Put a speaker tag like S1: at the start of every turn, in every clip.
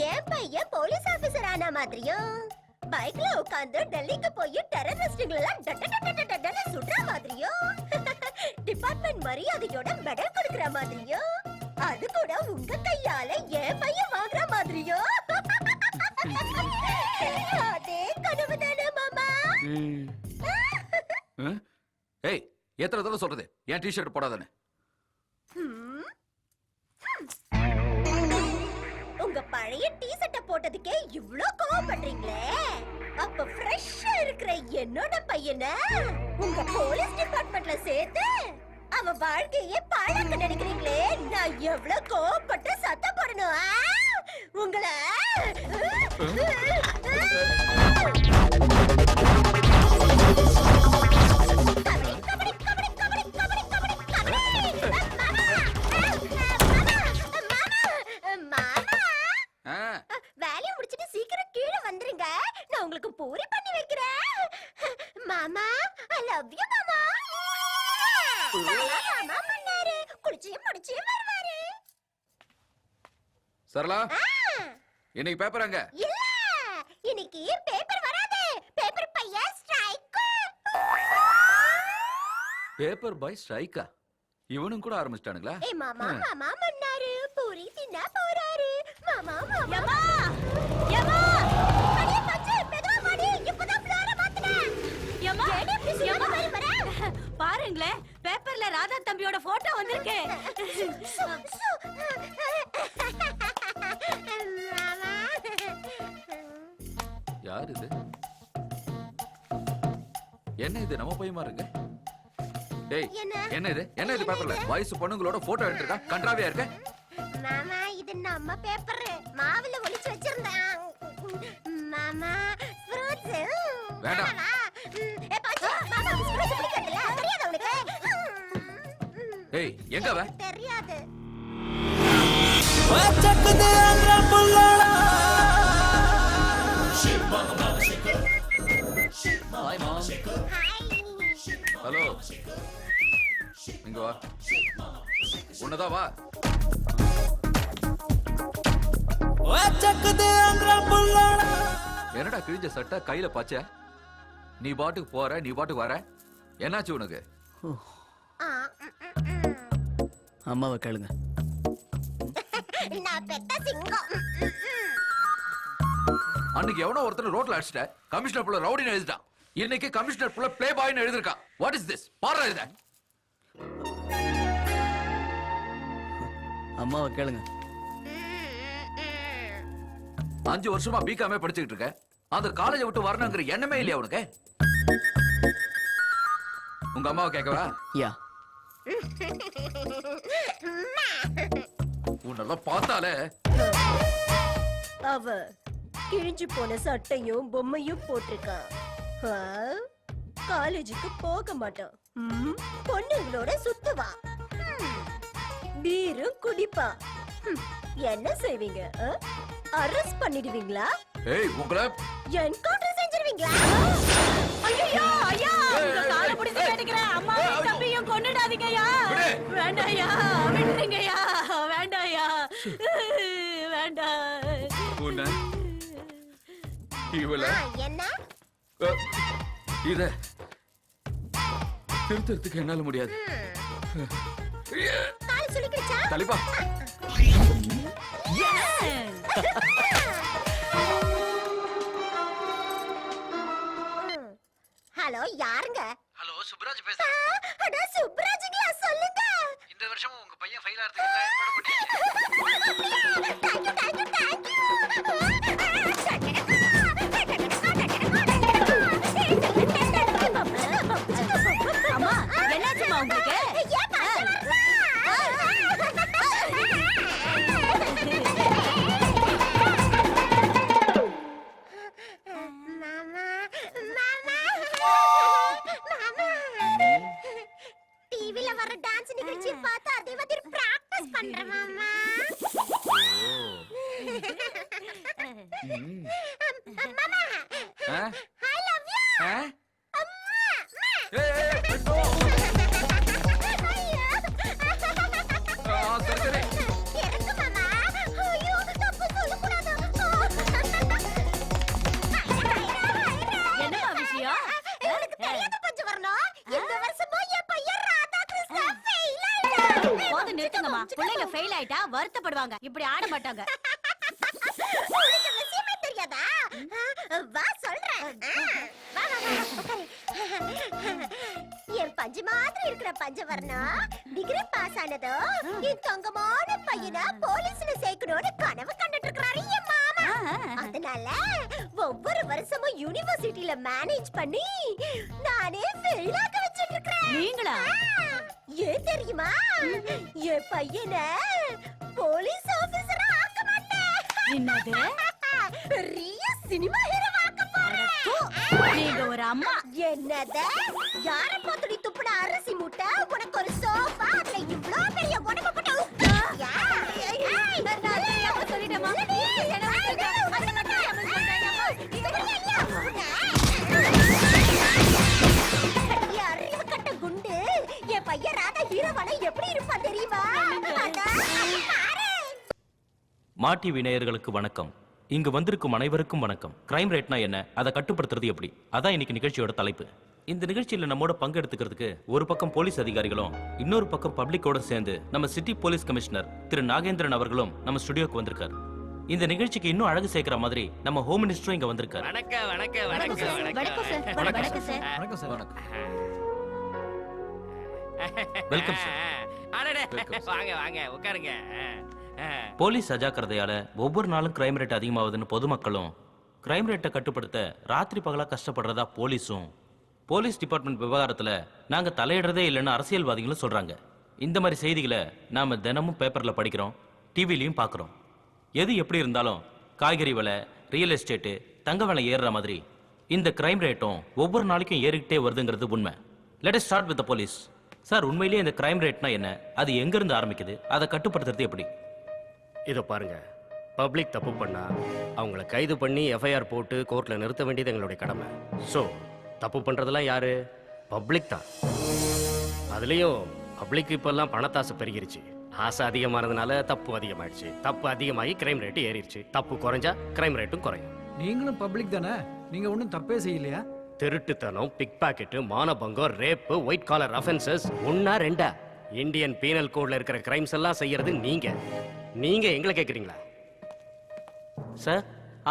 S1: ஏன் பையன் police officer ஆன மாதிரியும் பைக்ல உட்கார்ந்து டெல்லிக்கு போய் டெரரிஸ்டுகள சுடுற மாதிரியும் டிபார்ட்மெண்ட் மரியாதையோட மெடல் கொடுக்கற மாதிரியும் அது கூட உங்க கையால ஏன் பையன் வாங்குற மாதிரியும் அதே கனவு தானே மாமா.
S2: ஏய் எத்தனை தடவை சொல்றது ஏன் டி-ஷர்ட் போடாதன்னு?
S1: உங்க பழைய டி-ஷர்ட்ட போட்டதுக்கே இவ்ளோ கோவப்படுறீங்களே, அப்ப ஃப்ரெஷ்ஷா இருக்கிற என்னோட பையனை உங்க போலீஸ் டிபார்ட்மெண்ட்ல சேர்த்து அவன் வாழ்க்கையே பாழாக்க நினைக்கிறீங்களே, நான் எவ்வளவு கோவப்பட்டு சத்தம் போடணும் உங்களை. வேலையை முடிச்சிட்டு சீக்கிரம் கீழே வந்துருங்க, நான் உங்களுக்கு பூரி பண்ணி வைக்கிறேன். மாமா ஐ லவ் யூ மாமா. மாமா பண்ணாரு குடிச்சு முடிச்சு வருவாரு.
S2: சரளா இன்னைக்கு பேப்பர் அங்க
S1: இல்ல, இன்னைக்கு பேப்பர் வராது, பேப்பர் பைய ஸ்ட்ரைக்.
S2: Paper by ஸ்ட்ரைக்கா? இவனும் கூட ஆரம்பிச்சிட்டானுங்களா?
S1: ஏய் மாமா மாமா பண்ணாரு பூரி தின்னா போறாரு. மாமா மாமா
S3: யமா
S1: அடே பச்சை மெதுவா மாடி, இப்பதான் ஃப்ளோர மாத்துனேன்.
S3: யமா
S1: யமா வர
S3: பாருங்களே, பேப்பர்ல ராதா தம்பியோட போட்டோ வந்திருக்கு.
S2: யார் இது? என்ன இது நம்ம பையமா இருக்கு? டேய் என்ன இது? என்ன இது பேப்பர்ல வயசு பொண்ணுங்களோட போட்டோ எடுத்துருக்கா? கன்றாவியா இருக்க.
S1: மாமா இது நம்ம பேப்பர், மாவுல ஒளிச்சு வச்சிருந்தேன். மாமா ஃப்ரூட்ஸ்
S2: வேண்டாம்.
S1: ஏ பாச்சு மாமா ஃப்ரூட்ஸ் பிடிக்கல, தெரியாத உனக்கு?
S2: ஏய் எங்க வா?
S1: தெரியாது.
S4: வச்சக்குது அந்த புள்ளடா.
S2: Hi mom. ஹலோ இங்க வா. உன்னதா வா.
S4: வச்சக்குது அந்த புள்ளடா.
S2: என்னடா கிழிஞ்ச சட்டை கையில பச்சை? நீ பாட்டுக்கு போற, நீ பாட்டுக்கு வர, என்னாச்சு உனக்கு?
S4: அம்மாவை கேளுங்க.
S1: நான் பெத்த சிங்கம்.
S2: அன்னைக்கு எவனோ ஒருத்தர் ரோட்ல அடிச்சிட்ட, கமிஷனர் புள்ள ரவுடின்னு எழுதிட்டான். இன்னைக்கு கமிஷனர் புள்ள ப்ளே பாய்னு எழுதிருக்கான். What is this? பாரா இத.
S4: அம்மாவை கேளுங்க.
S2: 5 வருஷமா பிகாமே படிச்சுக்கிட்டு இருக்க, அந்த காலேஜை விட்டு வரணுங்கிற எண்ணமே இல்லையா உனக்கு? உங்க அம்மாவை கேட்கவா?
S4: யா.
S2: உன்னெல்லாம் பார்த்தாலே.
S1: அவ கிழிஞ்சு போன சட்டையும் பொம்மையும் போட்டிருக்கான். காலேஜுக்கு போக மாட்டான், பொண்ணுங்களோட சுத்துவா, பீரும் குடிப்பா. என்ன செய்வீங்க? அரெஸ்ட் பண்ணிடுவீங்களா?
S2: ஏய் உங்கள
S1: என்கவுண்டர் செஞ்சிருவீங்களா?
S3: ஐயோ ஐயா, உங்க காலை பிடிச்சு கேட்கிறேன், அம்மாவையும் தம்பியும் கொன்னுடாதீங்கய்யா. வேண்டாம்யா, விட்டுருங்கய்யா, வேண்டாம்யா, வேண்டாம்.
S2: உன்ன இவள
S1: என்ன
S2: இத திருத்தறதுக்கு என்னால முடியாது.
S1: கால் சுளுக்கிடுச்சா?
S2: தலிபா.
S1: ஹலோ யாருங்க?
S5: ஹலோ சுப்ராஜ் பேசுறேன்.
S1: அட சுப்ராஜ்ங்களா, சொல்லுங்க.
S5: இந்த வருஷமும் உங்க பையன் ஃபெயில் ஆறதுக்கு நான் ஏற்பாடு பண்ணிட்டேன்.
S1: Thank you.
S3: அம்மா என்னாச்சுமா உங்களுக்கு?
S1: டிவில வர டான்ஸ் நிகழ்ச்சி பார்த்து அதே மாதிரி பிராக்டீஸ் பண்றேன் மாமா. மாமா ஐ லவ் யூ. அம்மா ஐயோ
S3: நிறுத்துங்கம்மா. பிள்ளைங்க ஃபெயில் ஆயிட்டா வருத்தப்படுவாங்க. இப்படி ஆட மாட்டாங்க.
S1: உனக்கு விஷயமே தெரியாதா? வா சொல்றேன். வா வா வா உட்காரு. என் பஞ்சு மாதிரி இருக்கிற பஞ்சவர்ணம் டிகிரி பாஸ் ஆனதோ என் தங்கமான பையனை போலீஸ்ல சேர்க்கணும்னு கனவு கண்டுட்டு இருக்கிறாரு என் மாமா. அதனால ஒவ்வொரு வருஷமும் யூனிவர்சிட்டில மேனேஜ் பண்ணி நானே ஃபெயில் ஆக வச்சிட்டு இருக்கிறேன்.
S3: நீங்களா?
S1: ஏன் தெரியுமா? என் பையனை போலீஸ் ஆபீசரா ஆக்க மாட்டேன்.
S3: என்னது?
S1: பெரிய சினிமா ஹீரோ ஆக்க போறேன்.
S3: நீங்க ஒரு அம்மா.
S1: என்னது? யார பார்த்து நீ துப்புன அரிசி மூட்டை? உனக்கு ஒரு சோஃபா, அதுல இவ்ளோ பெரிய உடம்பு போட்டு உட்கார்ந்தியா? ஏய், நான் தெரியாம சொல்லிட்டேமா. அறிவு கட்ட குண்டு என் பையன் ராதா ஹீரோவான எப்படி இருப்பா தெரியுமா? அதான் பாரு.
S6: மாடிவி நேயர்களுக்கு வணக்கம். இங்கு வந்திருக்கும் அனைவருக்கும் வணக்கம். கிரைம் ரேட்னா என்ன, அதை கட்டுப்படுத்துறது எப்படி, அதான் இன்னைக்கு நிகழ்ச்சியோட தலைப்பு. இந்த நிகழ்ச்சியில நம்மோட பங்கெடுத்துக்கிறதுக்கு ஒரு பக்கம் போலீஸ் அதிகாரிகளும் இன்னொரு பக்கம் பப்ளிக்கோட சேர்ந்து நம்ம சிட்டி போலீஸ் கமிஷனர் திரு நாகேந்திரன் அவர்களும் நம்ம ஸ்டுடியோக்கு வந்திருக்காரு. இந்த நிகழ்ச்சிக்கு இன்னும் அழகு சேர்க்கிற மாதிரி நம்ம ஹோம் மினிஸ்டரும் இங்க வந்திருக்காரு.
S5: வணக்கம் வணக்கம்
S3: வணக்கம் சார். வணக்கம் சார். வணக்கம் சார்.
S2: வணக்கம் சார். வணக்கம்.
S6: Welcome sir.
S5: அடடே,
S2: Welcome, sir.
S5: வாங்க வாங்க உட்காருங்க.
S6: போலீஸ் அஜாக்கிரதையால ஒவ்வொரு நாளும் கிரைம் ரேட் அதிகமாகுதுன்னு பொதுமக்களும், கிரைம் ரேட்டை கட்டுப்படுத்த ராத்திரி பகலா கஷ்டப்படுறதா போலீஸும், போலீஸ் டிபார்ட்மெண்ட் விவகாரத்துல நாங்க தலையிடுறதே இல்லைன்னு அரசியல்வாதிகளும் சொல்றாங்க. இந்த மாதிரி செய்திகளை நாம தினமும் பேப்பர்ல படிக்கிறோம், டிவிலையும் பார்க்குறோம். எது எப்படி இருந்தாலும் காய்கறி விலை, ரியல் எஸ்டேட்டு, தங்க விலை ஏறுற மாதிரி இந்த கிரைம் ரேட்டும் ஒவ்வொரு நாளைக்கும் ஏறிக்கிட்டே வருதுங்கிறது உண்மை. Let us start with the police. Sir, உண்மையிலேயே இந்த கிரைம் ரேட்னா என்ன, அது எங்க இருந்து ஆரம்பிக்குது, அதை கட்டுப்படுத்துறது எப்படி?
S7: இதை பாருங்க, பப்ளிக் தப்பு பண்ணா அவங்கள கைது பண்ணி எஃப்ஐஆர் போட்டு கோர்ட்ல நிறுத்த வேண்டியது எங்களுடைய கடமை. ஸோ தப்பு பண்றதெல்லாம் யாரு? பப்ளிக் தான். அதுலயும் பப்ளிக் இப்பெல்லாம் பணத்தாசை பெருகிருச்சு. ஆசை அதிகமானதுனால தப்பு அதிகமாயிடுச்சு. தப்பு அதிகமாகி கிரைம் ரேட்டு ஏறிடுச்சு. தப்பு குறைஞ்சா கிரைம் ரேட்டும் குறையும்.
S8: நீங்களும் பப்ளிக் தானே, நீங்க ஒன்றும் தப்பே செய்யலையா?
S7: திருட்டுத்தனம், பிக் பாக்கெட்டு, மானபங்கம், ரேப்பு, ஒயிட் காலர் அஃபென்சஸ் ஒன்னா ரெண்டா? இந்தியன் பீனல் கோட்ல இருக்கிற கிரைம்ஸ் எல்லாம் செய்யறது நீங்க எங்களை கேக்குறீங்களா?
S9: சார்,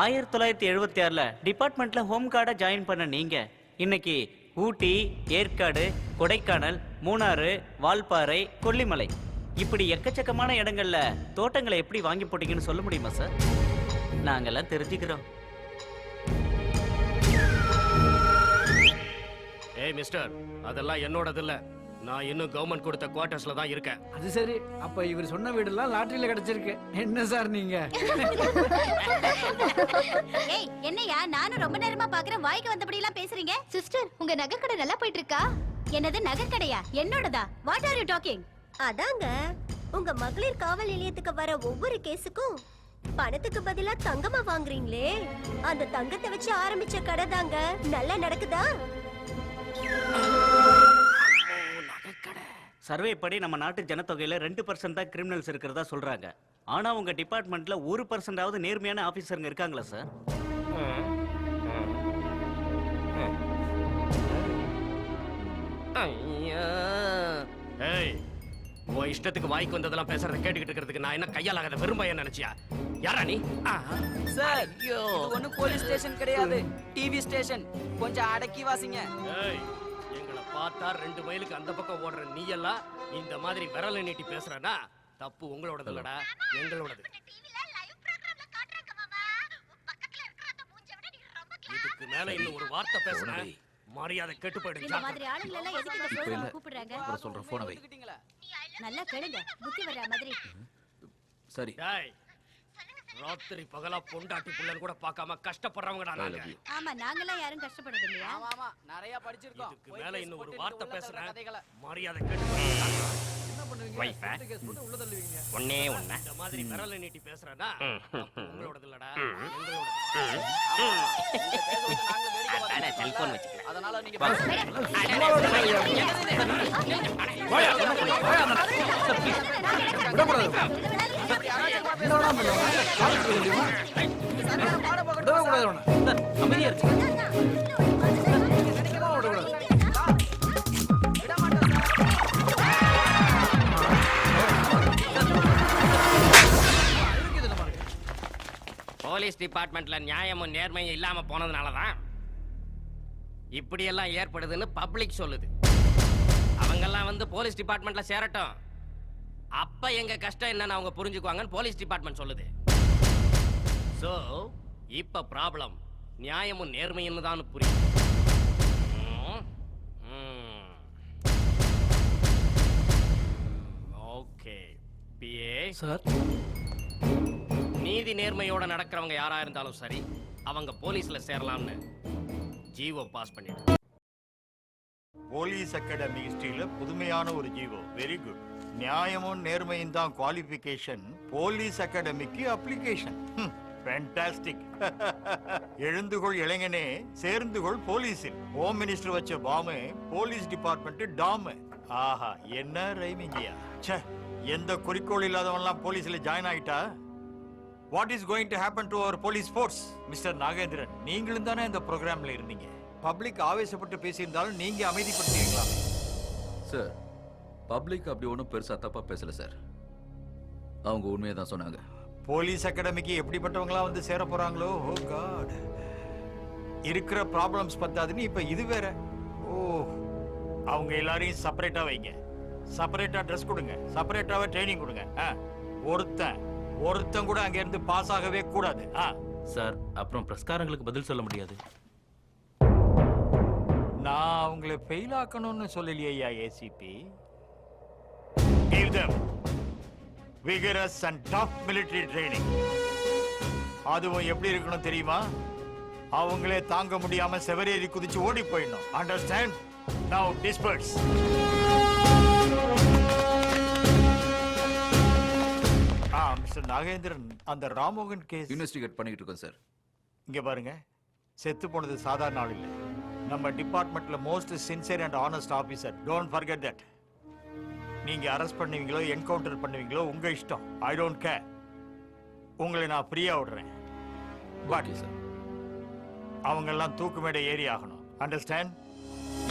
S9: 1976ல டிபார்ட்மெண்ட்ல ஹோம் கார்டை ஜாயின் பண்ண நீங்க இன்னைக்கு ஊட்டி, ஏற்காடு, கொடைக்கானல், மூணாறு, வால்பாறை, கொல்லிமலை இப்படி எக்கச்சக்கமான இடங்கள்ல தோட்டங்களை எப்படி வாங்கி போட்டீங்கன்னு சொல்ல முடியுமா சார்? நாங்கெல்லாம் தெரிஞ்சுக்கிறோம்.
S7: ஏய் மிஸ்டர், அதெல்லாம் என்னோடது இல்ல. நான் இன்னும் கவர்மெண்ட் கொடுத்த குவார்டர்ஸ்ல தான் இருக்கேன்.
S8: அது சரி, அப்ப இவர் சொன்ன வீடெல்லாம் லாட்டரியில கிடைச்சிருக்கு. என்ன சார் நீங்க?
S3: ஏய், என்னையா நானும் ரொம்ப நேரமா பாக்குறேன், வாய்க்கு வந்தபடி எல்லாம் பேசுறீங்க.
S1: சிஸ்டர், உங்க நகை கடை நல்லா போயிட்டு இருக்கா?
S3: என்னது நகைக்கடையா? என்னோடதா? What are you talking?
S1: அதாங்க, உங்க மகளிர் காவல் நிலையத்துக்கு வர ஒவ்வொரு கேஸுக்கும் பணத்துக்கு பதிலா தங்கமா வாங்குறீங்களே, அந்த தங்கத்தை வச்சு ஆரம்பிச்ச கடை தாங்க. நல்லா நடக்குதா?
S9: சர்வே படி நம்ம நாட்டு ஜனத்தொகையில 2% தான் கிரிமினல்ஸ் இருக்கிறதா சொல்றாங்க. ஆனா உங்க டிபார்ட்மெண்ட்ல 1%ஆவது நேர்மையான ஆபீசருங்க இருக்காங்களா சார்?
S7: ஏய், உன் இஷ்டத்துக்கு வாய்க்கு வந்ததெல்லாம் பேசுறத கேட்டுக்கிட்டு இருக்கிறதுக்கு நான் என்ன கையாலாகாத விரும்பைய நினைச்சியா? யாரா நீ?
S4: சார், இது ஒன்றும் போலீஸ் ஸ்டேஷன் கிடையாது, டிவி ஸ்டேஷன். கொஞ்சம் அடக்கி வாசிங்க.
S7: ஏய், எங்களை பார்த்தா 2 மைலுக்கு அந்த பக்கம் ஓடுற நீ எல்லாம் இந்த மாதிரி விரல நீட்டி பேசுறனா தப்பு உங்களோடது இல்லடா, எங்களோடது. இதுக்கு மேல இன்னும் ஒரு வார்த்தை பேசுறேன், மரியாதை கெட்டு
S3: இந்த
S7: போயிடுச்சு.
S3: மாதிரி ஆளுங்க எல்லாம் எதுக்கு இந்த
S2: இப்ப
S3: ப்ரோகிராம்
S2: இல்ல.
S3: கூப்பிடுறாங்க?
S2: அப்புறம் சொல்றேன், போன வை.
S3: நல்லா கேளுங்க, புத்தி வர்ற மாதிரி.
S2: சரி.
S7: டேய், ராத்திரி பகலா பொண்டாட்டி புள்ளன் கூட பார்க்காம கஷ்டப்படுறவங்கடா நாங்க.
S3: ஆமா, நாங்கெல்லாம் யாரும் கஷ்டப்படுறது இல்லையா?
S4: ஆமா, நிறைய படிச்சிருக்கோம்.
S7: இதுக்கு மேல இன்னும் ஒரு வார்த்தை பேசுறேன், மரியாதை கெட்டு போயிடுச்சு.
S8: வைஃபை உள்ள தள்ளுவீங்க.
S7: ஒண்ணே ஒண்ணு இந்த மாதிரி விரல நீட்டி பேசுறனா உங்களோடது இல்லடா, எங்களோடது.
S4: அட,
S7: செல்போன் வச்சுக்க.
S4: அதனால நீங்க
S6: அமைதியா இருக்கு.
S7: போலீஸ் டிபார்ட்மெண்ட்ல நியாயமும் நேர்மையும் இல்லாம போனதுனால தான் இப்படியெல்லாம் ஏற்படுதுன்னு பப்ளிக் சொல்லுது. அவங்கெல்லாம் வந்து போலீஸ் டிபார்ட்மெண்ட்ல சேரட்டும், அப்ப எங்க கஷ்டம் என்னன்னு அவங்க புரிஞ்சுக்குவாங்கன்னு போலீஸ் டிபார்ட்மெண்ட் சொல்லுது. சோ இப்ப ப்ராப்ளம் நியாயமும் நேர்மையும் தான் புரியும். ஓகே பிஏ
S8: சார்,
S7: நீதி நேர்மையோட நடக்கிறவங்க யாரா இருந்தாலும் சரி, அவங்க போலீஸ்ல சேரலாம்னு ஜீவோ பாஸ் பண்ணிடு.
S10: போலீஸ் அகாடமி ஹிஸ்டரியில புதுமையான ஒரு ஜீவோ. Very good. நியாயமும் நேர்மையும் தான் குவாலிஃபிகேஷன், போலீஸ் அகாடமிக்கு அப்ளிகேஷன். ஃபேண்டாஸ்டிக். எழுந்துகொள் இளைஞனே, சேர்ந்துகொள் போலீஸில். ஹோம் மினிஸ்டர் வச்ச பாமு, போலீஸ் டிபார்ட்மெண்ட் டாமு. ஆஹா, என்ன ரைமிங்கியா. ச்சே, எந்த குறிக்கோள் இல்லாதவன்லாம் போலீஸ்ல ஜாயின் ஆயிட்டா. What is going to happen to our police force? Mister Nagendran, நீங்களும் தானே இந்த ப்ரோக்ராம்ல இருந்தீங்க. பப்ளிக் ஆவேசப்பட்டு பேசியிருந்தாலும் நீங்க அமைதிப்படுத்துவீங்களா?
S2: சார், பப்ளிக் அப்படி ஒன்றும் பெருசா தப்பா பேசல சார். அவங்க உண்மையை தான் சொன்னாங்க.
S10: போலீஸ் அகாடமிக்கு எப்படிப்பட்டவங்களா வந்து சேர போறாங்களோ. ஓ காட், இருக்கிற ப்ராப்ளம்ஸ் பத்தாதுன்னு இப்ப இது வேற. ஓ, அவங்க எல்லாரையும் செப்பரேட்டா வைங்க, செப்பரேட்டா ட்ரெஸ் கொடுங்க, செப்பரேட்டாவே ட்ரைனிங் கொடுங்க. ஒருத்தன் கூட அங்க இருந்து பாஸ் ஆகவே கூடாது.
S6: சார், அப்புறம் பிரஸ்காரங்களுக்கு பதில் சொல்ல முடியாது.
S10: நான் அவங்கள ஃபெயில் ஆக்கணும்னு சொல்லலையா ACP. Give them vigorous and tough military training. அதுவும் எப்படி இருக்கணும் தெரியுமா? அவங்களே தாங்க முடியாம செவரேறி குதிச்சு ஓடி போயிடணும். Understand? Now disperse. Mister Nagendran, அந்த ராமோகன் கேஸ்
S2: இன்வெஸ்டிகேட் பண்ணிட்டு இருக்கோம் சார்.
S10: இங்க பாருங்க, செத்து போனது சாதாரண ஆள் இல்லை. நம்ம டிபார்ட்மெண்ட்ல most sincere and honest officer. Don't forget that. நீங்க அரெஸ்ட் பண்ணுவீங்களோ என்கவுண்டர் பண்ணுவீங்களோ உங்க இஷ்டம். I don't care. உங்களை நான் ஃப்ரீயா விடுறேன். பட்
S2: சார்,
S10: அவங்க எல்லாம் தூக்கு மேடை ஏறி ஆகணும். அண்டர்ஸ்டாண்ட்?